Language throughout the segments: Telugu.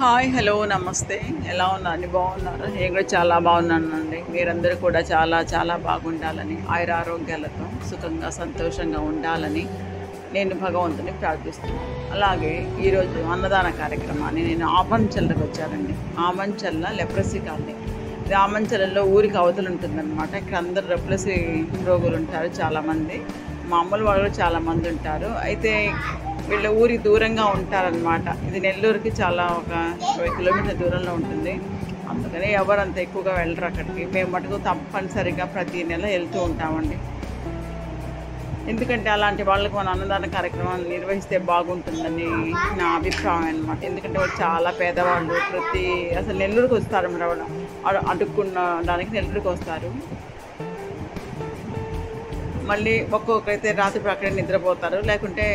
హాయ్ హలో నమస్తే. ఎలా ఉన్నారండి? బాగున్నారా? నేను కూడా చాలా బాగున్నానండి. మీరందరూ కూడా చాలా చాలా బాగుండాలని, ఆయురారోగ్యాలతో సుఖంగా సంతోషంగా ఉండాలని నేను భగవంతుని ప్రార్థిస్తున్నాను. అలాగే ఈరోజు అన్నదాన కార్యక్రమాన్ని నేను ఆమంచల్లకు వచ్చానండి. ఆమంచల్ల లెప్రసీ కాలనీ. ఇది ఆమంచలలో ఊరికి అవతలు ఉంటుందన్నమాట. ఇక్కడ అందరు లెప్రసీ రోగులు ఉంటారు చాలామంది. మామూలు వాళ్ళు కూడా చాలామంది ఉంటారు. అయితే వీళ్ళ ఊరికి దూరంగా ఉంటారనమాట. ఇది నెల్లూరుకి చాలా ఒక 20 కిలోమీటర్ల దూరంలో ఉంటుంది. అందుకని ఎవరంత ఎక్కువగా వెళ్ళరు అక్కడికి. మేము మటుకు తప్పనిసరిగా ప్రతి నెల వెళ్తూ ఉంటామండి. ఎందుకంటే అలాంటి వాళ్ళకు మన అన్నదాన కార్యక్రమాన్ని నిర్వహిస్తే బాగుంటుందని నా అభిప్రాయం అనమాట. ఎందుకంటే వాళ్ళు చాలా పేదవాళ్ళు. అసలు నెల్లూరుకి వస్తారు రావడం అడుక్కున్న దానికి నెల్లూరుకి వస్తారు. మళ్ళీ ఒక్కొక్కరైతే రాత్రి అక్కడే నిద్రపోతారు, లేకుంటే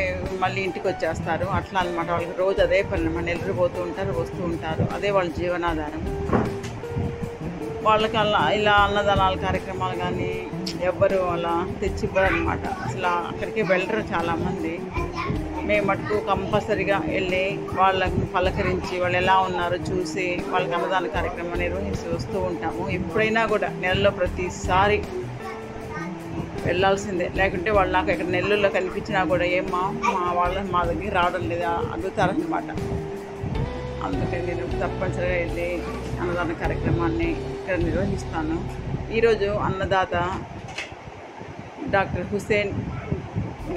మళ్ళీ ఇంటికి వచ్చేస్తారు. అట్లా అనమాట. వాళ్ళకి రోజు అదే పని అనమాట. నెల్లూరు పోతూ ఉంటారు, వస్తూ ఉంటారు. అదే వాళ్ళ జీవనాధారం. వాళ్ళకి అలా ఇలా అన్నదానాల కార్యక్రమాలు కానీ ఎవ్వరు అలా తెచ్చివ్వరు అనమాట. అసలు అక్కడికి వెళ్ళరు చాలామంది. మేము మటుకు కంపల్సరీగా వెళ్ళి వాళ్ళని పలకరించి వాళ్ళు ఎలా ఉన్నారో చూసి వాళ్ళకి అన్నదాన కార్యక్రమం నిర్వహించి వస్తూ ఉంటాము. ఎప్పుడైనా కూడా నెలలో ప్రతిసారి వెళ్ళాల్సిందే. లేకుంటే వాళ్ళు నాకు ఇక్కడ నెల్లూరులో కనిపించినా కూడా ఏమ్మా మా దగ్గర రావడం లేదా అడుగుతారనమాట. అందుకని నేను తప్పనిసరిగా వెళ్ళి అన్నదాన కార్యక్రమాన్ని ఇక్కడ నిర్వహిస్తాను. ఈరోజు అన్నదాత డాక్టర్ హుసేన్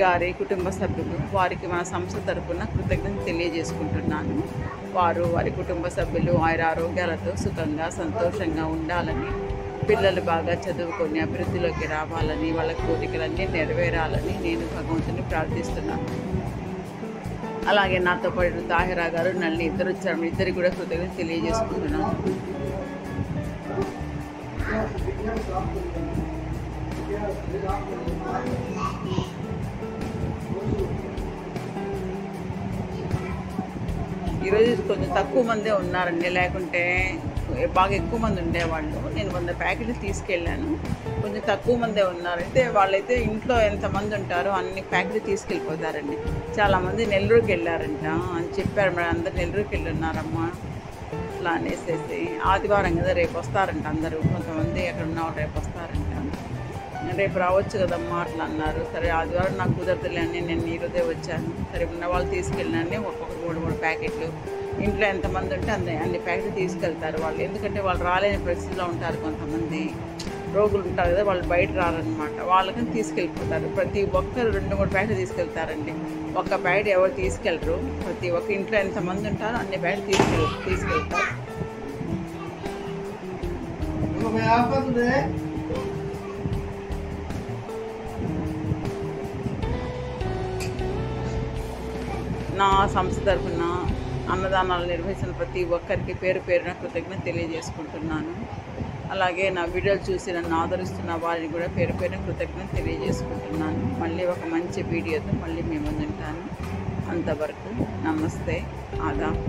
గారి కుటుంబ సభ్యులు, వారికి మన సంస్థ తరఫున కృతజ్ఞతలు తెలియజేసుకుంటున్నాను. వారి కుటుంబ సభ్యులు ఆయురారోగ్యాలతో సుఖంగా సంతోషంగా ఉండాలని, పిల్లలు బాగా చదువుకొని అభివృద్ధిలోకి రావాలని, వాళ్ళ కోరికలన్నీ నెరవేరాలని నేను భగవంతుని ప్రార్థిస్తున్నాను. అలాగే నాతో పాటు తాహిరా గారు, నల్లి ఇద్దరు వచ్చారు. ఇద్దరికి కూడా కృతజ్ఞతలు తెలియజేసుకుంటున్నాను. ఈరోజు కొంచెం తక్కువ మందే ఉన్నారండి. లేకుంటే బాగా ఎక్కువ మంది ఉండేవాళ్ళు. నేను 100 ప్యాకెట్లు తీసుకెళ్ళాను. కొంచెం తక్కువ మందే ఉన్నారు. అయితే వాళ్ళైతే ఇంట్లో ఎంతమంది ఉంటారో అన్ని ప్యాకెట్లు తీసుకెళ్ళిపోతారండి. చాలామంది నెల్లూరుకి వెళ్ళారంట అని చెప్పారు. మరి అందరు నెల్లూరుకి వెళ్ళి ఉన్నారమ్మా అట్లా అనేసేసి. ఆదివారం కదా, రేపు వస్తారంట అందరూ. కొంతమంది అక్కడ ఉన్నవాళ్ళు రేపు వస్తారంట. రేపు రావచ్చు కదమ్మా అట్లా అన్నారు. సరే ఆదివారం నాకు కుదరదులే అని నేను ఈరోజే వచ్చాను. సరే ఉన్న వాళ్ళు తీసుకెళ్ళినాన్ని ఒక్కొక్క 3 ప్యాకెట్లు. ఇంట్లో ఎంతమంది ఉంటే అన్ని ప్యాకెట్లు తీసుకెళ్తారు వాళ్ళు. ఎందుకంటే వాళ్ళు రాలేని పరిస్థితిలో ఉంటారు. కొంతమంది రోగులు ఉంటారు కదా, వాళ్ళు బయట రారనమాట. వాళ్ళకని తీసుకెళ్ళిపోతారు. ప్రతి ఒక్కరు 2-3 ప్యాకెట్లు తీసుకెళ్తారండి. ఒక్క ప్యాకెట్ ఎవరు తీసుకెళ్ళరు. ప్రతి ఒక్క ఇంట్లో ఎంతమంది ఉంటారో అన్ని ప్యాకెట్లు తీసుకెళ్తారు. నా సంస్థ తరఫున అన్నదానాలు నిర్వహించిన ప్రతి ఒక్కరికి పేరు పేరున కృతజ్ఞత తెలియజేసుకుంటున్నాను. అలాగే నా వీడియోలు చూసి నన్ను ఆదరిస్తున్న వారిని కూడా పేరు పేరున కృతజ్ఞత తెలియజేసుకుంటున్నాను. మళ్ళీ ఒక మంచి వీడియోతో మళ్ళీ మీ ముందు ఉంటాను. అంతవరకు నమస్తే, ఆదాబ్.